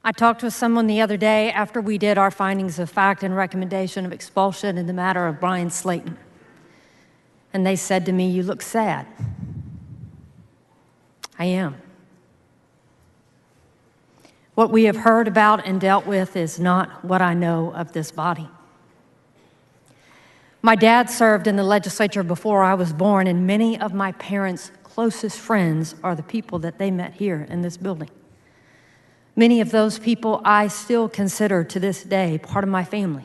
I talked with someone the other day after we did our findings of fact and recommendation of expulsion in the matter of Brian Slaton. And they said to me, "You look sad." I am. What we have heard about and dealt with is not what I know of this body. My dad served in the legislature before I was born, and many of my parents' closest friends are the people that they met here in this building. Many of those people I still consider to this day part of my family.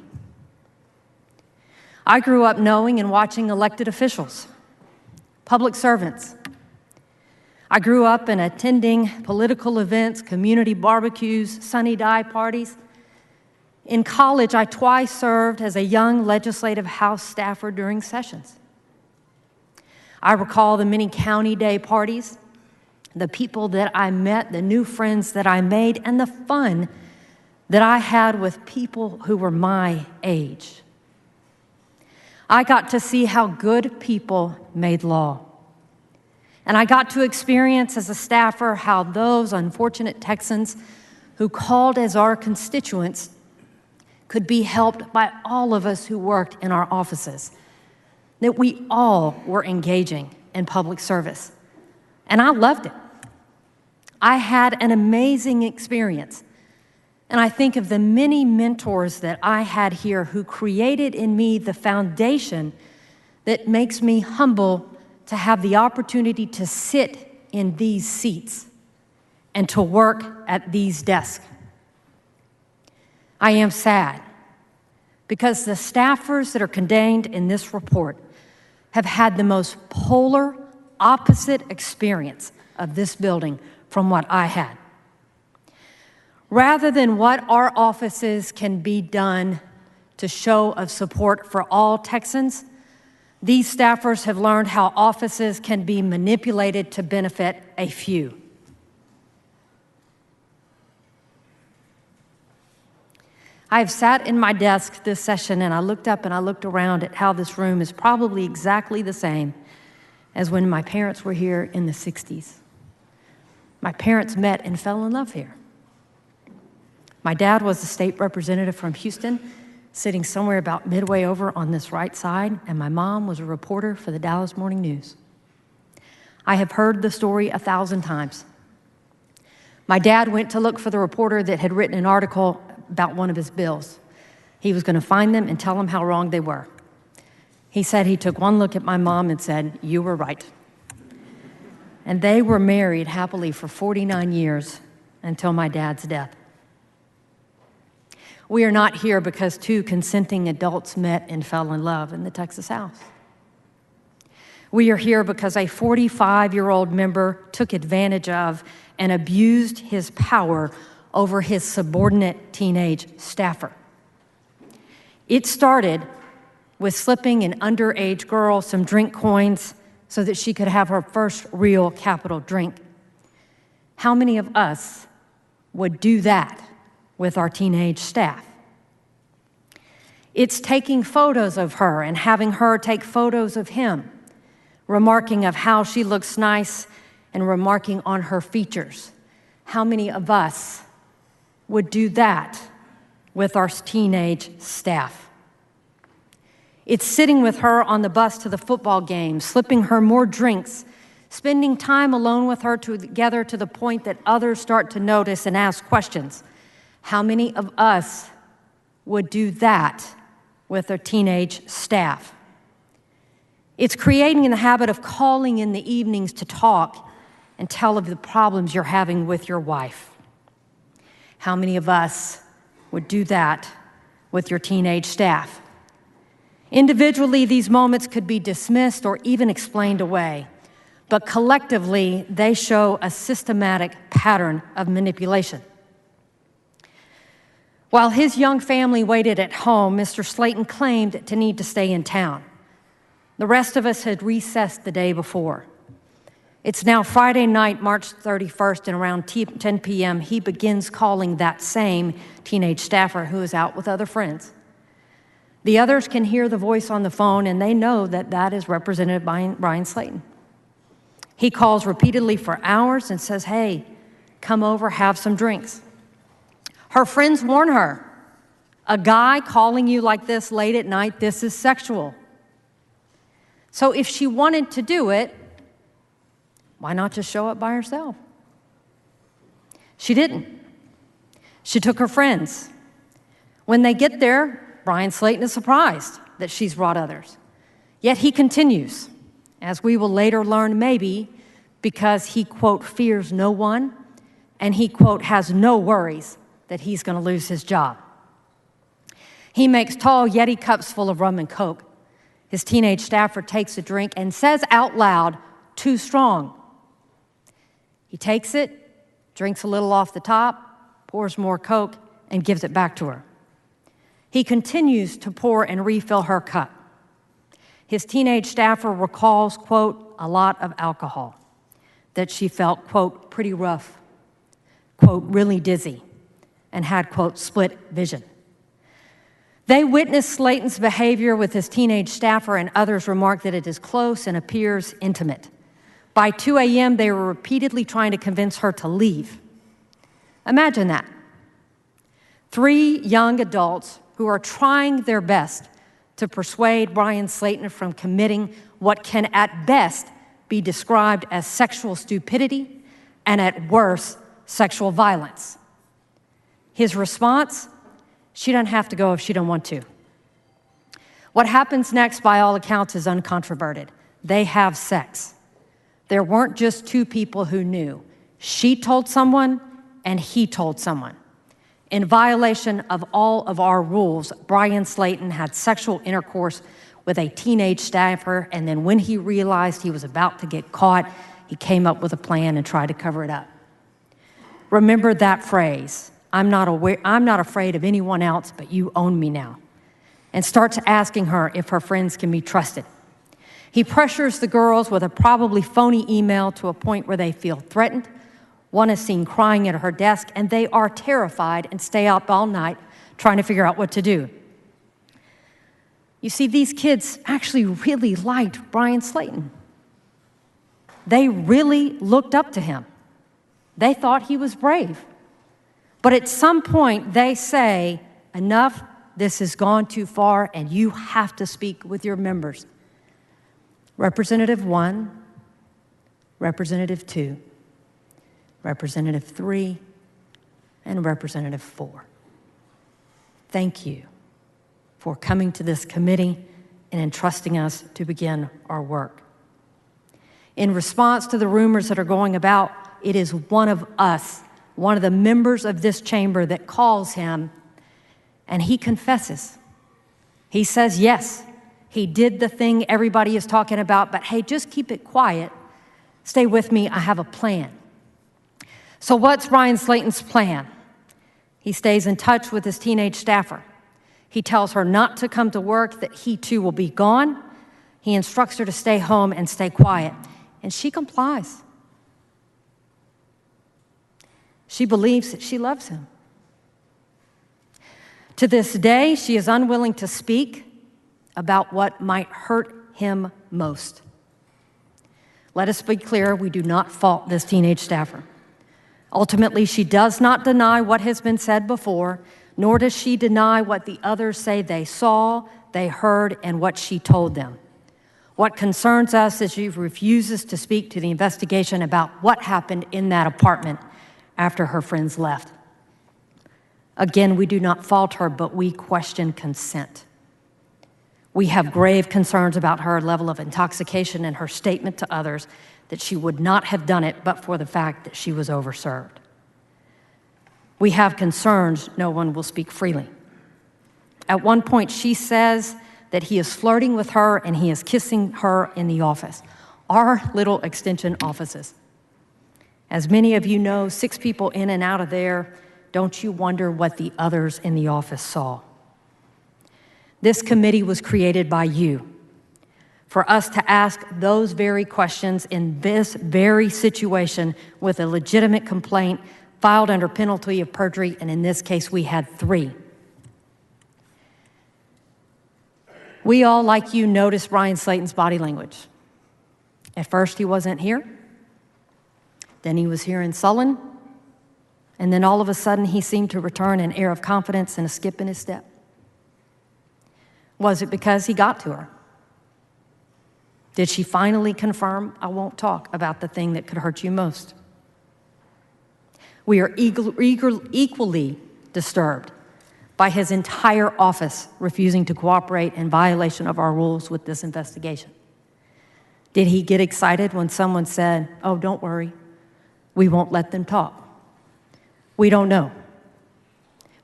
I grew up knowing and watching elected officials, public servants. I grew up in attending political events, community barbecues, sunny die parties. In college, I twice served as a young legislative house staffer during sessions. I recall the many county day parties, the people that I met, the new friends that I made, and the fun that I had with people who were my age. I got to see how good people made law. And I got to experience as a staffer how those unfortunate Texans who called as our constituents could be helped by all of us who worked in our offices, that we all were engaging in public service. And I loved it. I had an amazing experience. And I think of the many mentors that I had here who created in me the foundation that makes me humble to have the opportunity to sit in these seats and to work at these desks. I am sad because the staffers that are contained in this report have had the most polar, opposite experience of this building from what I had. Rather than what our offices can be done to show of support for all Texans, these staffers have learned how offices can be manipulated to benefit a few. I have sat in my desk this session and I looked up and I looked around at how this room is probably exactly the same as when my parents were here in the 60s. My parents met and fell in love here. My dad was a state representative from Houston, sitting somewhere about midway over on this right side, and my mom was a reporter for the Dallas Morning News. I have heard the story 1,000 times. My dad went to look for the reporter that had written an article about one of his bills. He was going to find them and tell them how wrong they were. He said he took one look at my mom and said, "You were right." And they were married happily for 49 years until my dad's death. We are not here because two consenting adults met and fell in love in the Texas house. We are here because a 45-year-old member took advantage of and abused his power over his subordinate teenage staffer. It started with slipping an underage girl some drink coins so that she could have her first real capital drink. How many of us would do that with our teenage staff? It's taking photos of her and having her take photos of him, remarking of how she looks nice and remarking on her features. How many of us would do that with our teenage staff? It's sitting with her on the bus to the football game, slipping her more drinks, spending time alone with her together to the point that others start to notice and ask questions. How many of us would do that with our teenage staff? It's creating the habit of calling in the evenings to talk and tell of the problems you're having with your wife. How many of us would do that with your teenage staff? Individually, these moments could be dismissed or even explained away, but collectively, they show a systematic pattern of manipulation. While his young family waited at home, Mr. Slaton claimed to need to stay in town. The rest of us had recessed the day before. It's now Friday night, March 31st, and around 10 p.m., he begins calling that same teenage staffer who is out with other friends. The others can hear the voice on the phone, and they know that that is Representative Brian Slaton. He calls repeatedly for hours and says, "Hey, come over, have some drinks." Her friends warn her, a guy calling you like this late at night, this is sexual. So if she wanted to do it, why not just show up by herself? She didn't. She took her friends. When they get there, Brian Slaton is surprised that she's brought others. Yet he continues, as we will later learn, maybe because he, quote, fears no one, and he, quote, has no worries that he's going to lose his job. He makes tall Yeti cups full of rum and Coke. His teenage staffer takes a drink and says out loud, "Too strong." He takes it, drinks a little off the top, pours more Coke, and gives it back to her. He continues to pour and refill her cup. His teenage staffer recalls, quote, a lot of alcohol, that she felt, quote, pretty rough, quote, really dizzy, and had, quote, split vision. They witnessed Slaton's behavior with his teenage staffer, and others remarked that it is close and appears intimate. By 2 a.m., they were repeatedly trying to convince her to leave. Imagine that. 3 young adults who are trying their best to persuade Brian Slaton from committing what can at best be described as sexual stupidity and at worst, sexual violence. His response, she doesn't have to go if she don't want to. What happens next, by all accounts, is uncontroverted. They have sex. There weren't just 2 people who knew. She told someone and he told someone. In violation of all of our rules, Brian Slaton had sexual intercourse with a teenage staffer, and then when he realized he was about to get caught, he came up with a plan and tried to cover it up. Remember that phrase, I'm not afraid of anyone else, but you own me now, and starts asking her if her friends can be trusted. He pressures the girls with a probably phony email to a point where they feel threatened. One is seen crying at her desk, and they are terrified and stay up all night trying to figure out what to do. You see, these kids actually really liked Brian Slaton. They really looked up to him. They thought he was brave. But at some point, they say, enough, this has gone too far, and you have to speak with your members. Representative 1, Representative 2, Representative 3, and Representative 4. Thank you for coming to this committee and entrusting us to begin our work. In response to the rumors that are going about, it is one of us, one of the members of this chamber, that calls him, and he confesses. He says, yes, he did the thing everybody is talking about, but hey, just keep it quiet. Stay with me, I have a plan. So what's Brian Slaton's plan? He stays in touch with his teenage staffer. He tells her not to come to work, that he too will be gone. He instructs her to stay home and stay quiet, and she complies. She believes that she loves him. To this day, she is unwilling to speak about what might hurt him most. Let us be clear, we do not fault this teenage staffer. Ultimately, she does not deny what has been said before, nor does she deny what the others say they saw, they heard, and what she told them. What concerns us is she refuses to speak to the investigation about what happened in that apartment after her friends left. Again, we do not fault her, but we question consent. We have grave concerns about her level of intoxication and her statement to others that she would not have done it but for the fact that she was overserved. We have concerns no one will speak freely. At one point, she says that he is flirting with her and he is kissing her in the office, our little extension offices. As many of you know, 6 people in and out of there, don't you wonder what the others in the office saw? This committee was created by you, for us to ask those very questions in this very situation with a legitimate complaint filed under penalty of perjury, and in this case, we had 3. We all, like you, noticed Brian Slaton's body language. At first, he wasn't here. Then he was here in sullen. And then all of a sudden, he seemed to return an air of confidence and a skip in his step. Was it because he got to her? Did she finally confirm, I won't talk about the thing that could hurt you most? We are equally disturbed by his entire office refusing to cooperate in violation of our rules with this investigation. Did he get excited when someone said, oh, don't worry, we won't let them talk? We don't know.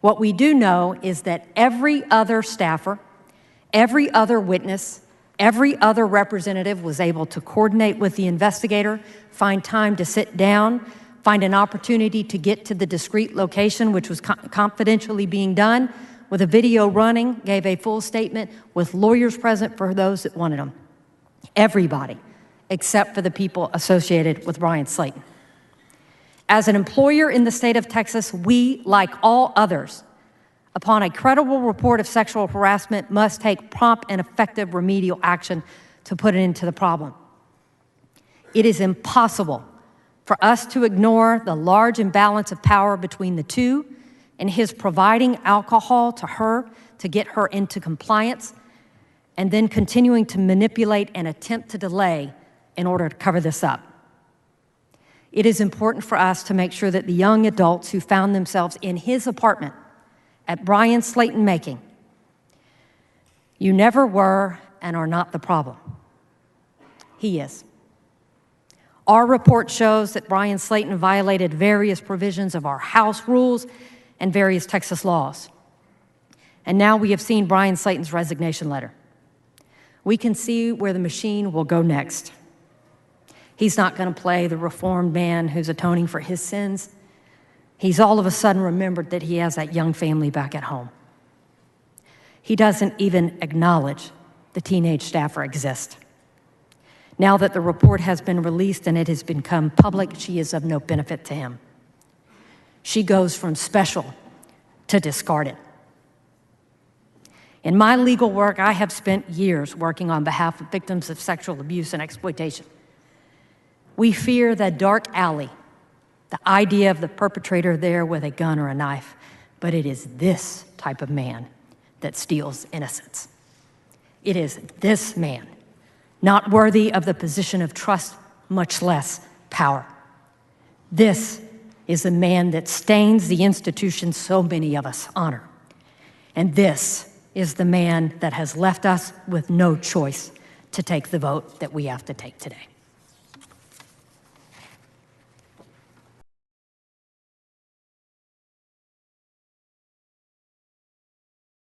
What we do know is that every other staffer, every other witness, every other representative was able to coordinate with the investigator, find time to sit down, find an opportunity to get to the discrete location, which was confidentially being done, with a video running, gave a full statement with lawyers present for those that wanted them. Everybody, except for the people associated with Brian Slaton. As an employer in the state of Texas, we, like all others, upon a credible report of sexual harassment, must take prompt and effective remedial action to put an end to the problem. It is impossible for us to ignore the large imbalance of power between the two and his providing alcohol to her to get her into compliance and then continuing to manipulate and attempt to delay in order to cover this up. It is important for us to make sure that the young adults who found themselves in his apartment at Brian Slaton making, you never were and are not the problem. He is. Our report shows that Brian Slaton violated various provisions of our House rules and various Texas laws. And now we have seen Brian Slaton's resignation letter. We can see where the machine will go next. He's not going to play the reformed man who's atoning for his sins. He's all of a sudden remembered that he has that young family back at home. He doesn't even acknowledge the teenage staffer exists. Now that the report has been released and it has become public, she is of no benefit to him. She goes from special to discarded. In my legal work, I have spent years working on behalf of victims of sexual abuse and exploitation. We fear that dark alley, the idea of the perpetrator there with a gun or a knife, but it is this type of man that steals innocence. It is this man, not worthy of the position of trust, much less power. This is the man that stains the institution so many of us honor. And this is the man that has left us with no choice to take the vote that we have to take today.